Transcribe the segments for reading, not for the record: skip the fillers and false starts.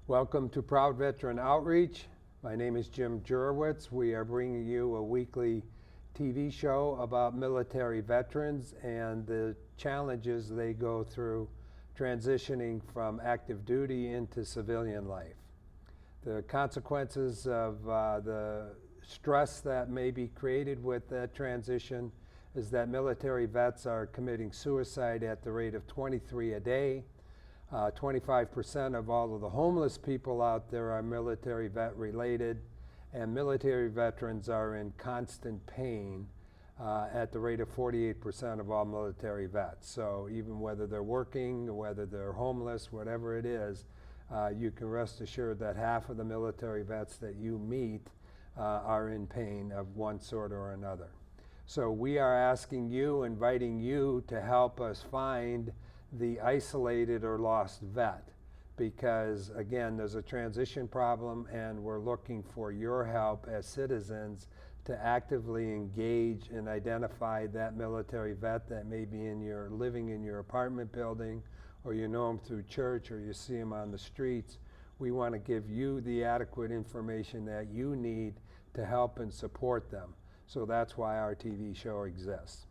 Welcome to Proud Veteran Outreach. My name is Jim Jurowitz. We are bringing you a weekly TV show about military veterans and the challenges they go through transitioning from active duty into civilian life. The consequences of the stress that may be created with that transition is that military vets are committing suicide at the rate of 23 a day. 25% of all of the homeless people out there are military vet related, and military veterans are in constant pain at the rate of 48% of all military vets. So even whether they're working, whether they're homeless, whatever it is, you can rest assured that half of the military vets that you meet are in pain of one sort or another. So we are asking you, inviting you to help us find the isolated or lost vet, because again, there's a transition problem and we're looking for your help as citizens to actively engage and identify that military vet that may be living in your apartment building, or you know them through church, or you see them on the streets. We want to give you the adequate information that you need to help and support them. So that's why our TV show exists.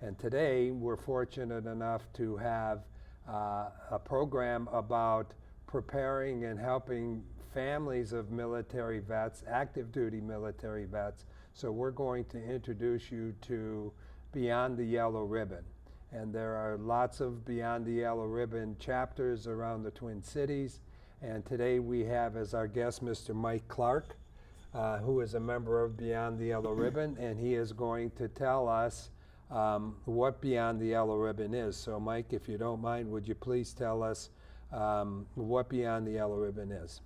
And today we're fortunate enough to have a program about preparing and helping families of military vets, active duty military vets. So we're going to introduce you to Beyond the Yellow Ribbon. And there are lots of Beyond the Yellow Ribbon chapters around the Twin Cities. And today we have as our guest Mr. Mike Clark, who is a member of Beyond the Yellow Ribbon, and he is going to tell us what Beyond the Yellow Ribbon is. So Mike, if you don't mind, would you please tell us what Beyond the Yellow Ribbon is?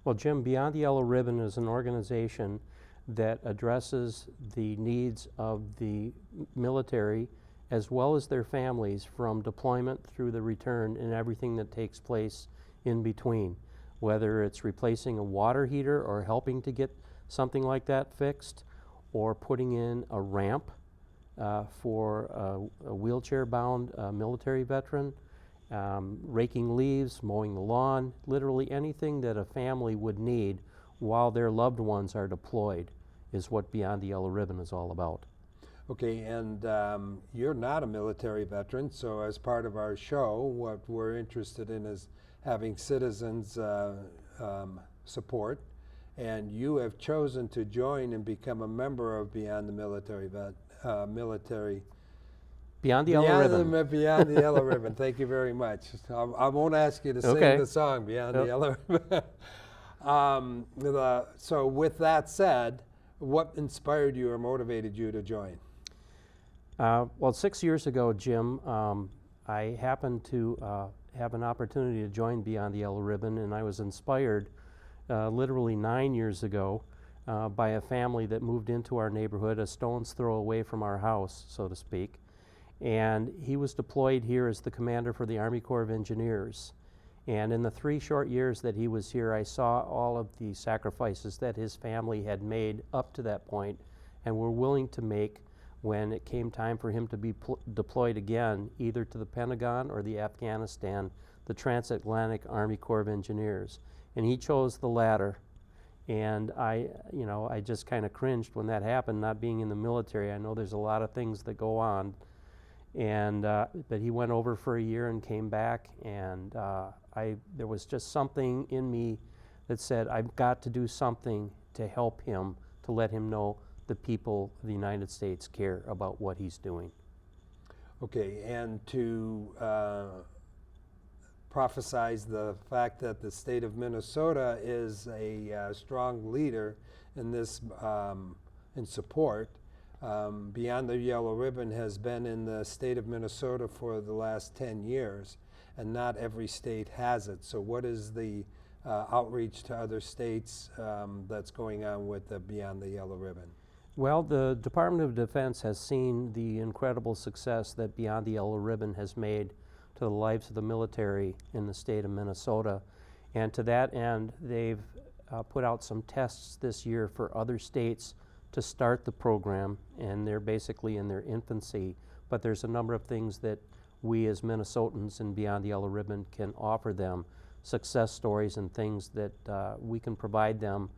Well, Jim, Beyond the Yellow Ribbon is an organization that addresses the needs of the military as well as their families from deployment through the return and everything that takes place in between, whether it's replacing a water heater or helping to get something like that fixed, or putting in a ramp for a wheelchair-bound military veteran, raking leaves, mowing the lawn, literally anything that a family would need while their loved ones are deployed is what Beyond the Yellow Ribbon is all about. Okay, and you're not a military veteran, so as part of our show, what we're interested in is having citizens support, and you have chosen to join and become a member of Beyond the Military Beyond the Yellow Ribbon. Beyond the Yellow Ribbon. Thank you very much. I won't ask you to sing the song Beyond the Yellow Ribbon. So with that said, what inspired you or motivated you to join? Well, 6 years ago, Jim, I happened to have an opportunity to join Beyond the Yellow Ribbon, and I was inspired literally 9 years ago by a family that moved into our neighborhood, a stone's throw away from our house, so to speak. And he was deployed here as the commander for the Army Corps of Engineers. And in the 3 short years that he was here, I saw all of the sacrifices that his family had made up to that point and were willing to make when it came time for him to be deployed again, either to the Pentagon or the Afghanistan, the Transatlantic Army Corps of Engineers. And he chose the latter. And I just kind of cringed when that happened, not being in the military. I know there's a lot of things that go on. And but he went over for a year and came back, and there was just something in me that said, I've got to do something to help him, to let him know the people of the United States care about what he's doing. Okay, and to prophesize the fact that the state of Minnesota is a strong leader in this, in support. Beyond the Yellow Ribbon has been in the state of Minnesota for the last 10 years, and not every state has it. So what is the outreach to other states that's going on with the Beyond the Yellow Ribbon? Well, the Department of Defense has seen the incredible success that Beyond the Yellow Ribbon has made to the lives of the military in the state of Minnesota. And to that end, they've put out some tests this year for other states to start the program, and they're basically in their infancy. But there's a number of things that we as Minnesotans and Beyond the Yellow Ribbon can offer them success stories and things that we can provide them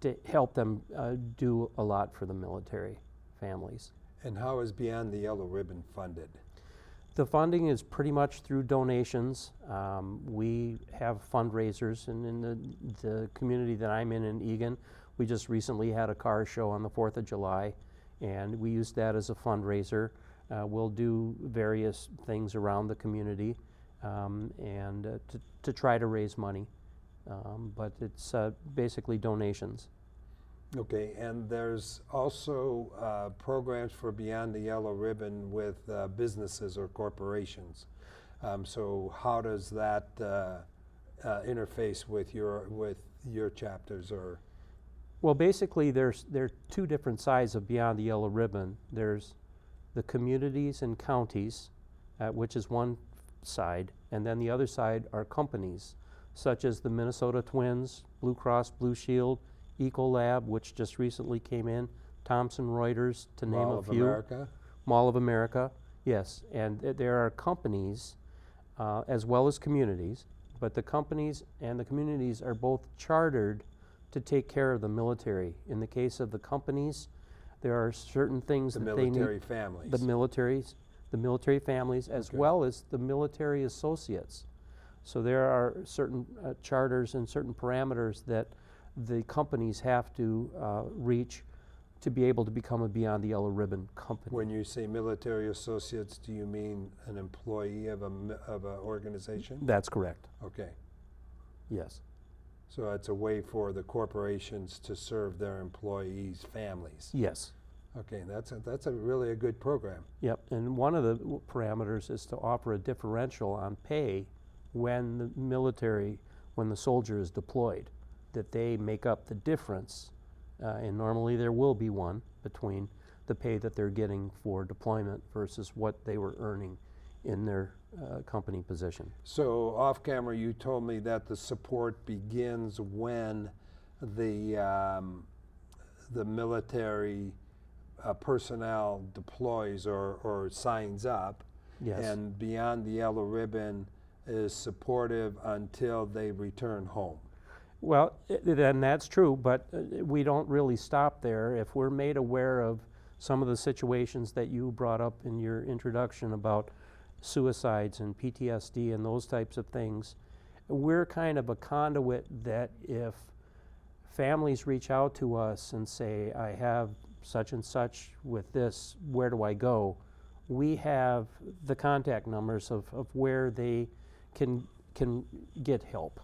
to help them do a lot for the military families. And how is Beyond the Yellow Ribbon funded? The funding is pretty much through donations. We have fundraisers, and in the community that I'm in Eagan, we just recently had a car show on the 4th of July, and we used that as a fundraiser. We'll do various things around the community and to try to raise money, but it's basically donations. Okay, and there's also programs for Beyond the Yellow Ribbon with businesses or corporations. So how does that interface with your chapters? Or Well, basically, there are two different sides of Beyond the Yellow Ribbon. There's the communities and counties, which is one side, and then the other side are companies, such as the Minnesota Twins, Blue Cross Blue Shield, Ecolab, which just recently came in, Thomson Reuters, to name a few. Mall of America? Mall of America, yes. And there are companies as well as communities, but the companies and the communities are both chartered to take care of the military. In the case of the companies, there are certain things that they need. The military families. The military families, as well as the military associates. So there are certain charters and certain parameters that the companies have to reach to be able to become a Beyond the Yellow Ribbon company. When you say military associates, do you mean an employee of an organization? That's correct. Okay. Yes. So it's a way for the corporations to serve their employees' families. Yes. Okay, that's really a good program. Yep. And one of the parameters is to offer a differential on pay when the soldier is deployed, that they make up the difference, and normally there will be one between the pay that they're getting for deployment versus what they were earning in their company position. So off camera, you told me that the support begins when the military personnel deploys or signs up. Yes. And Beyond the Yellow Ribbon is supportive until they return home. Well, then that's true, but we don't really stop there. If we're made aware of some of the situations that you brought up in your introduction about suicides and PTSD and those types of things, we're kind of a conduit that if families reach out to us and say, I have such and such with this, where do I go? We have the contact numbers of where they can get help.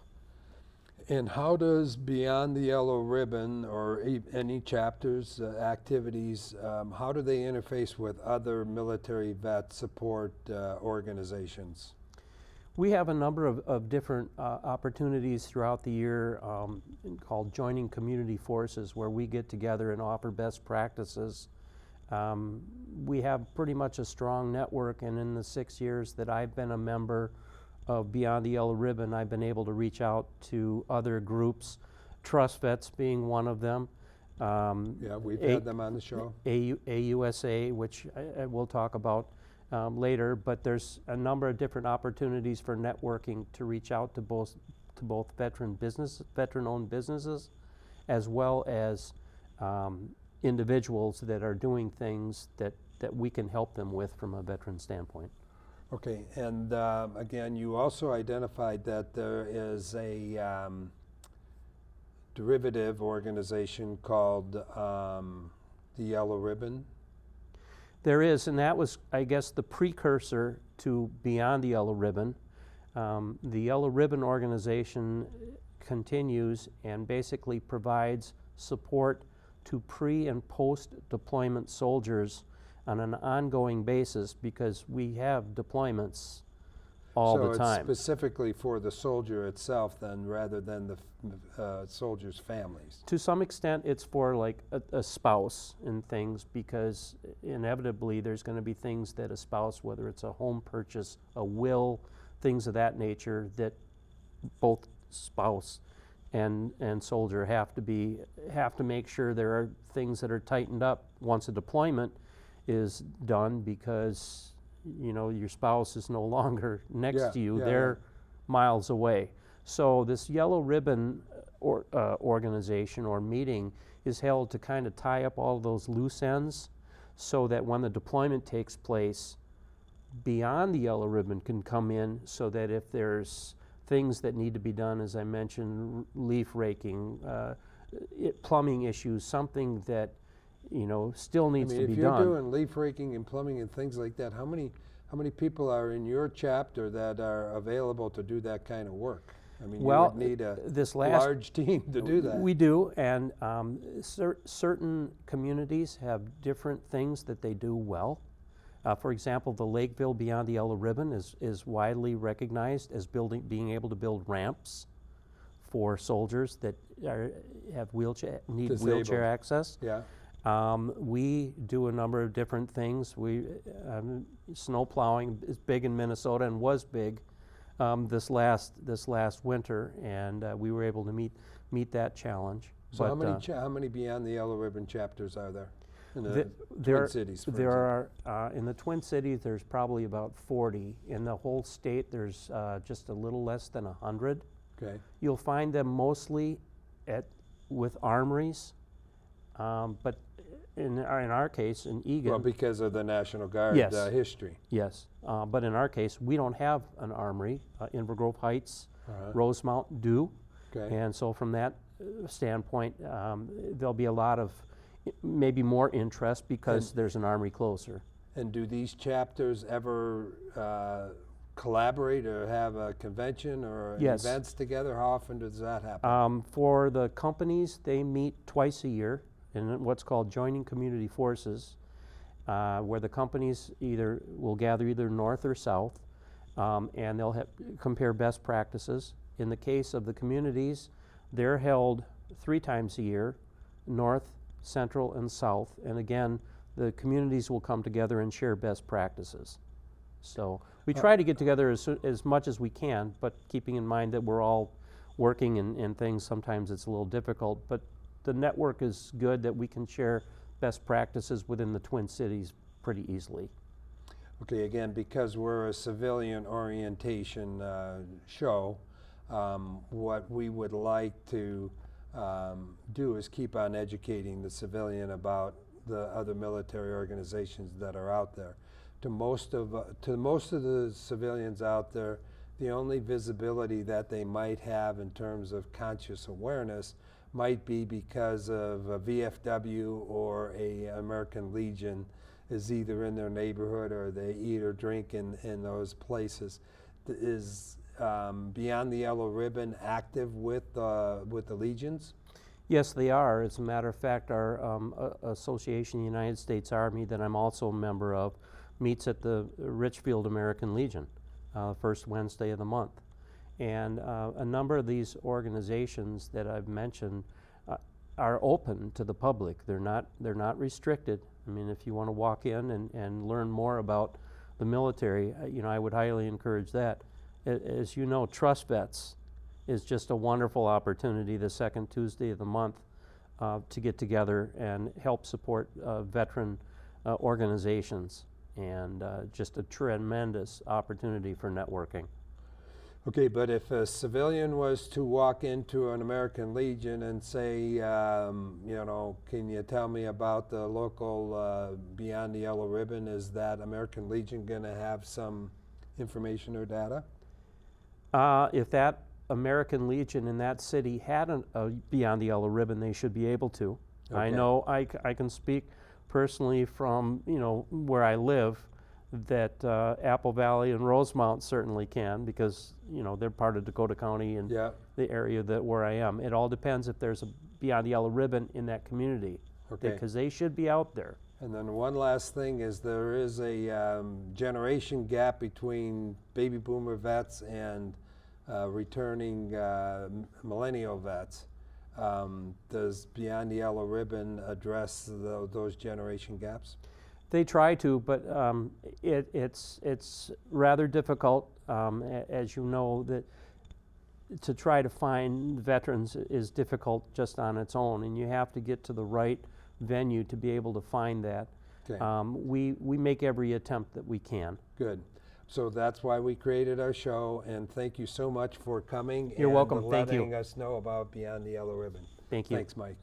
And how does Beyond the Yellow Ribbon or any chapters, activities, how do they interface with other military vet support organizations? We have a number of different opportunities throughout the year called Joining Community Forces, where we get together and offer best practices. We have pretty much a strong network, and in the 6 years that I've been a member of Beyond the Yellow Ribbon, I've been able to reach out to other groups, Trust Vets being one of them. Yeah, we've had them on the show. AUSA, which we'll talk about later, but there's a number of different opportunities for networking to reach out to both veteran-owned businesses, as well as individuals that are doing things that we can help them with from a veteran standpoint. Okay, and again, you also identified that there is a derivative organization called the Yellow Ribbon. There is, and that was, I guess, the precursor to Beyond the Yellow Ribbon. The Yellow Ribbon organization continues and basically provides support to pre- and post-deployment soldiers on an ongoing basis, because we have deployments all the time. So it's specifically for the soldier itself then, rather than the soldier's families? To some extent, it's for like a spouse and things, because inevitably there's going to be things that a spouse, whether it's a home purchase, a will, things of that nature, that both spouse and soldier have to make sure there are things that are tightened up once a deployment is done, because you know your spouse is no longer next to you, they're miles away. So this yellow ribbon organization or meeting is held to kind of tie up all those loose ends so that when the deployment takes place, beyond the yellow ribbon can come in so that if there's things that need to be done, as I mentioned, leaf raking, plumbing issues, something that still needs to be if you're done. doing leaf raking and plumbing and things like that, how many people are in your chapter that are available to do that kind of work? I mean, Well, you would need a this last large team to do that. We do, and certain communities have different things that they do well. For example, the Lakeville Beyond the Yellow Ribbon is widely recognized as being able to build ramps for soldiers that need Disabled. wheelchair access. Yeah. We do a number of different things. Snow plowing is big in Minnesota and was big this last winter, and we were able to meet that challenge. So how many Beyond the Yellow Ribbon chapters are there in the Twin Twin Cities? There are in the Twin Cities. There's probably about 40. In the whole state, there's just a little less than 100. Okay. You'll find them mostly with armories, but in our case, in Eagan. Well, because of the National Guard Yes. History. Yes, but in our case, we don't have an armory. Inver Grove Heights, Rosemount do, Okay. and so from that standpoint, there'll be a lot of maybe more interest because there's an armory closer. And do these chapters ever collaborate or have a convention or Yes. events together? How often does that happen? For the companies, they meet twice a year in what's called joining community forces, where the companies will gather either north or south, and they'll compare best practices. In the case of the communities, they're held 3 times a year, north, central, and south. And again, the communities will come together and share best practices. So we try to get together as much as we can, but keeping in mind that we're all working and things, sometimes it's a little difficult. But the network is good that we can share best practices within the Twin Cities pretty easily. Okay, again, because we're a civilian orientation show, what we would like to do is keep on educating the civilian about the other military organizations that are out there. To most of the civilians out there, the only visibility that they might have in terms of conscious awareness might be because of a VFW or a American Legion is either in their neighborhood or they eat or drink in those places. Is Beyond the Yellow Ribbon active with the Legions? Yes, they are. As a matter of fact, our association, the United States Army, that I'm also a member of, meets at the Richfield American Legion, first Wednesday of the month. And a number of these organizations that I've mentioned are open to the public. They're not restricted. I mean, if you want to walk in and learn more about the military, I would highly encourage that. As you know, Trust Vets is just a wonderful opportunity the second Tuesday of the month to get together and help support veteran organizations, and just a tremendous opportunity for networking. Okay, but if a civilian was to walk into an American Legion and say, can you tell me about the local Beyond the Yellow Ribbon, is that American Legion going to have some information or data? If that American Legion in that city had a Beyond the Yellow Ribbon, they should be able to. Okay. I know I can speak personally from where I live, that Apple Valley and Rosemount certainly can, because they're part of Dakota County and the area where I am. It all depends if there's a Beyond the Yellow Ribbon in that community, because they should be out there. And then one last thing is there is a generation gap between baby boomer vets and returning millennial vets. Does Beyond the Yellow Ribbon address those generation gaps? They try to, but it's rather difficult, as you know, that to try to find veterans is difficult just on its own, and you have to get to the right venue to be able to find that. Okay. We make every attempt that we can. Good. So that's why we created our show, and thank you so much for coming. You're welcome. And Thank you. letting us know about Beyond the Yellow Ribbon. Thank you. Thanks, Mike.